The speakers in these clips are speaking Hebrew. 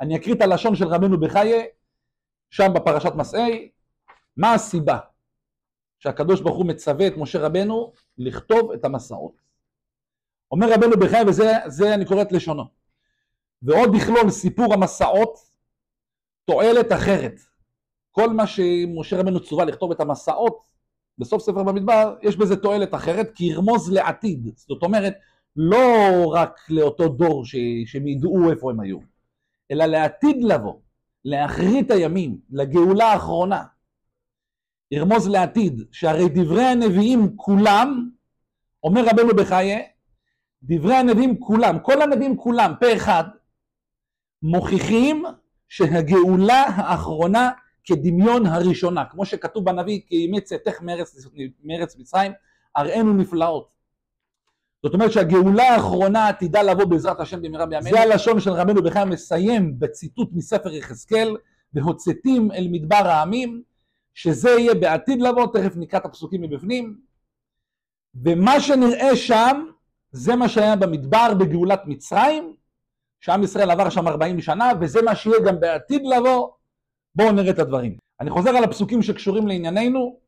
אני אקריא את הלשון של רבנו בחיי, שם בפרשת מסעי. מה הסיבה שהקדוש ברוך הוא מצווה את משה רבנו לכתוב את המסעות? אומר רבנו בחיי, וזה אני קורא את לשונו, ועוד יכלול סיפור המסעות תועלת אחרת. כל מה שמשה רבנו צווה לכתוב את המסעות בסוף ספר במדבר, יש בזה תועלת אחרת, כי ירמוז לעתיד. זאת אומרת, לא רק לאותו דור שהם ידעו איפה הם היו, אלא לעתיד לבוא, לאחרית הימים, לגאולה האחרונה. ירמוז לעתיד, שהרי דברי הנביאים כולם, אומר רבנו בחיי, דברי הנביאים כולם, כל הנביאים כולם, פה אחד, מוכיחים שהגאולה האחרונה כדמיון הראשונה, כמו שכתוב בנביא, כי ימי צאתך מארץ מצרים, הראינו נפלאות. זאת אומרת שהגאולה האחרונה עתידה לבוא בעזרת השם במהרה בימינו. זה הלשון של רבנו בחיי, מסיים בציטוט מספר יחזקאל, והוצאתים אל מדבר העמים, שזה יהיה בעתיד לבוא, תכף נקרא את הפסוקים מבפנים, ומה שנראה שם, זה מה שהיה במדבר בגאולת מצרים, שעם ישראל עבר שם 40 שנה, וזה מה שיהיה גם בעתיד לבוא. בואו נראה את הדברים. אני חוזר על הפסוקים שקשורים לענייננו,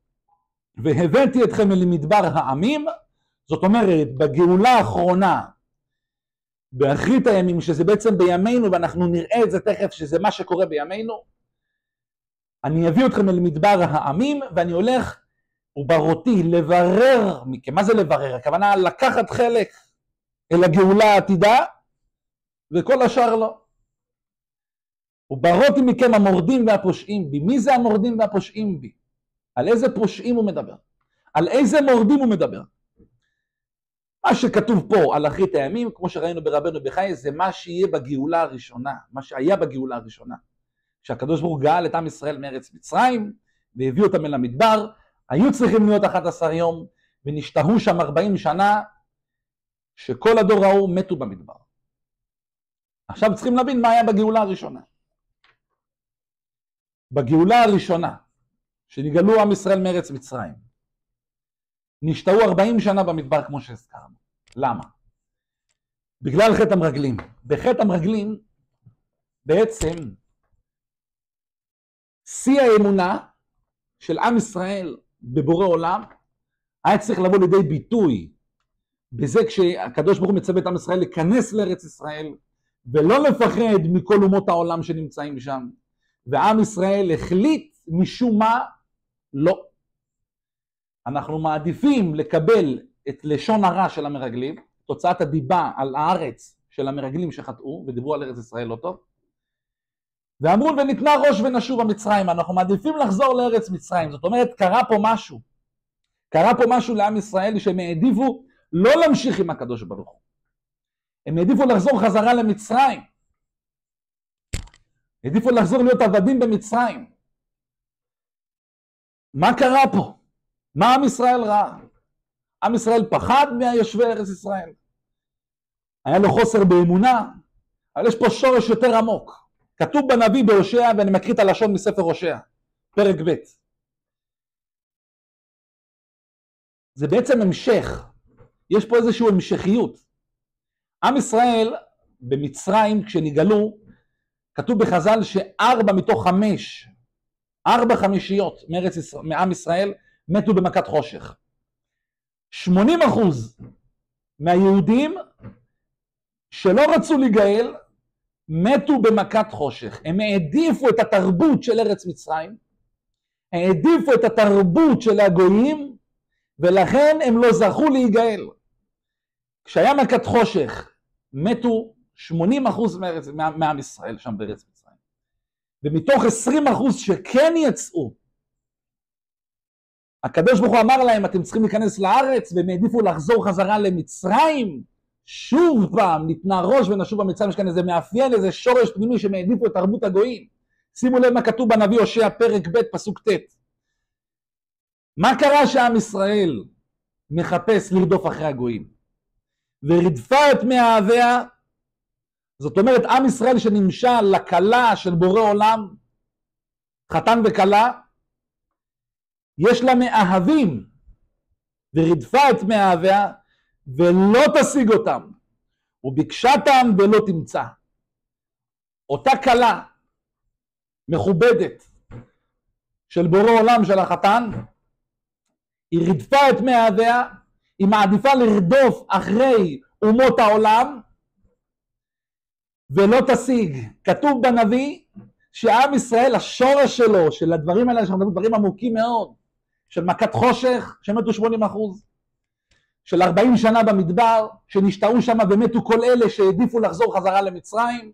והבאתי אתכם אל מדבר העמים, זאת אומרת, בגאולה האחרונה, באחרית הימים, שזה בעצם בימינו, ואנחנו נראה את זה תכף, שזה מה שקורה בימינו, אני אביא אתכם אל מדבר העמים, ואני הולך, ובראתי, לברר מכם. מה זה לברר? הכוונה לקחת חלק אל הגאולה העתידה, וכל השאר לא. ובראתי מכם המורדים והפושעים בי. מי זה המורדים והפושעים בי? על איזה פושעים הוא מדבר? על איזה מורדים הוא מדבר? מה שכתוב פה על אחרית הימים, כמו שראינו ברבנו בחיי, זה מה שיהיה בגאולה הראשונה, מה שהיה בגאולה הראשונה. שהקדוש ברוך הוא גאל את עם ישראל מארץ מצרים, והביא אותם אל המדבר, היו צריכים להיות 11 יום, ונשתהו שם 40 שנה, שכל הדור ההוא מתו במדבר. עכשיו צריכים להבין מה היה בגאולה הראשונה. בגאולה הראשונה, שנגאלו עם ישראל מארץ מצרים, נשתהו 40 שנה במדבר כמו שהזכרנו. למה? בגלל חטא המרגלים. בחטא המרגלים, בעצם, שיא האמונה של עם ישראל בבורא עולם, היה צריך לבוא לידי ביטוי, בזה כשהקדוש ברוך הוא מצווה את עם ישראל להיכנס לארץ ישראל, ולא לפחד מכל אומות העולם שנמצאים שם. ועם ישראל החליט משום מה, לא. אנחנו מעדיפים לקבל את לשון הרע של המרגלים, תוצאת הדיבה על הארץ של המרגלים שחטאו, ודיברו על ארץ ישראל לא טוב, ואמרו ונתנה ראש ונשוב המצרים, אנחנו מעדיפים לחזור לארץ מצרים. זאת אומרת, קרה פה משהו לעם ישראל, שהם העדיפו לא להמשיך עם הקדוש ברוך הוא. הם העדיפו לחזור חזרה למצרים. העדיפו לחזור להיות עבדים במצרים. מה קרה פה? מה עם ישראל ראה? עם ישראל פחד מהיושבי ארץ ישראל. היה לו חוסר באמונה, אבל יש פה שורש יותר עמוק. כתוב בנביא בהושע, ואני מקריא את הלשון מספר הושע, פרק ב'. זה בעצם המשך. יש פה איזושהי המשכיות. עם ישראל במצרים כשנגאלו, כתוב בחז"ל ש4 מתוך 5, 4 חמישיות מעם ישראל מתו במכת חושך. 80% מהיהודים שלא רצו להיגאל, מתו במכת חושך. הם העדיפו את התרבות של ארץ מצרים, העדיפו את התרבות של הגויים, ולכן הם לא זכו להיגאל. כשהיה מכת חושך, מתו 80% מעם ישראל שם בארץ מצרים. ומתוך 20% שכן יצאו, הקדוש ברוך הוא אמר להם, אתם צריכים להיכנס לארץ, והם העדיפו לחזור חזרה למצרים. שוב פעם, ניתנה ראש ונשוב במצרים, יש כאן איזה מאפיין, איזה שורש פנימי שהם העדיפו את תרבות הגויים. שימו לב מה כתוב בנביא הושע פרק ב' פסוק ט'. מה קרה שעם ישראל מחפש לרדוף אחרי הגויים? ורדפה את מאהביה, זאת אומרת עם ישראל שנמשל לכלה של בורא עולם, חתן וכלה, יש לה מאהבים, ורדפה את מאהביה, ולא תשיג אותם, וביקשתם ולא תמצא. אותה כלה מכובדת של בורא עולם של החתן, היא רדפה את מאהביה, היא מעדיפה לרדוף אחרי אומות העולם, ולא תשיג. כתוב בנביא שעם ישראל, השורש שלו, של הדברים האלה, שאנחנו דברים עמוקים מאוד, של מכת חושך, שמתו 80%, של 40 שנה במדבר, שנשתהו שם ומתו כל אלה שהעדיפו לחזור חזרה למצרים,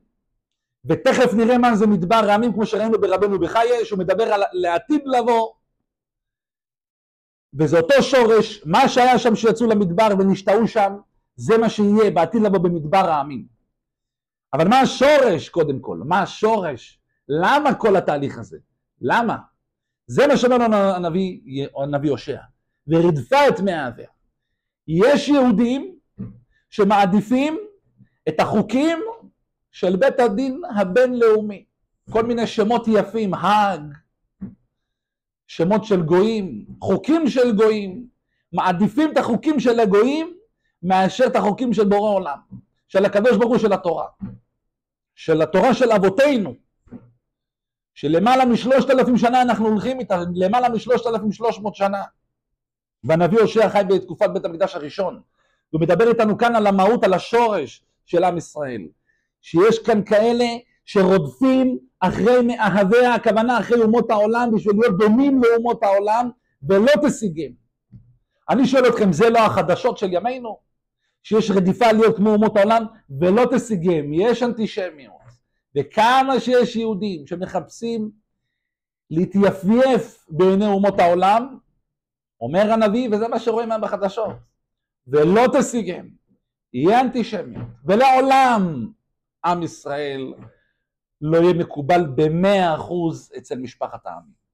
ותכף נראה מה זה מדבר רעמים, כמו שראינו ברבנו בחיי, שהוא מדבר על לעתיד לבוא, וזה אותו שורש, מה שהיה שם שיצאו למדבר ונשתהו שם, זה מה שיהיה בעתיד לבוא במדבר רעמים. אבל מה השורש קודם כל? מה השורש? למה כל התהליך הזה? למה? זה מה שאומר לנו הנביא הושע. ורדפה את מאהביה. יש יהודים שמעדיפים את החוקים של בית הדין הבינלאומי. כל מיני שמות יפים, האג, שמות של גויים, חוקים של גויים. מעדיפים את החוקים של הגויים מאשר את החוקים של בורא עולם. של הקדוש ברוך הוא, של התורה. של התורה של אבותינו. שלמעלה מ3,000 שנה אנחנו הולכים איתה, למעלה מ3,300 שנה. והנביא הושע חי בתקופת בית המקדש הראשון. הוא מדבר איתנו כאן על המהות, על השורש של עם ישראל. שיש כאן כאלה שרודפים אחרי מאהביה, הכוונה אחרי אומות העולם, בשביל להיות דומים לאומות העולם, ולא תשיגם. אני שואל אתכם, זה לא החדשות של ימינו? שיש רדיפה להיות כמו אומות העולם, ולא תשיגם. יש אנטישמיות. וכמה שיש יהודים שמחפשים להתייפייף בעיני אומות העולם, אומר הנביא, וזה מה שרואים מהם בחדשות, ולא תשיגם, יהיה אנטישמיות, ולעולם עם ישראל לא יהיה מקובל ב100% אצל משפחת העמים.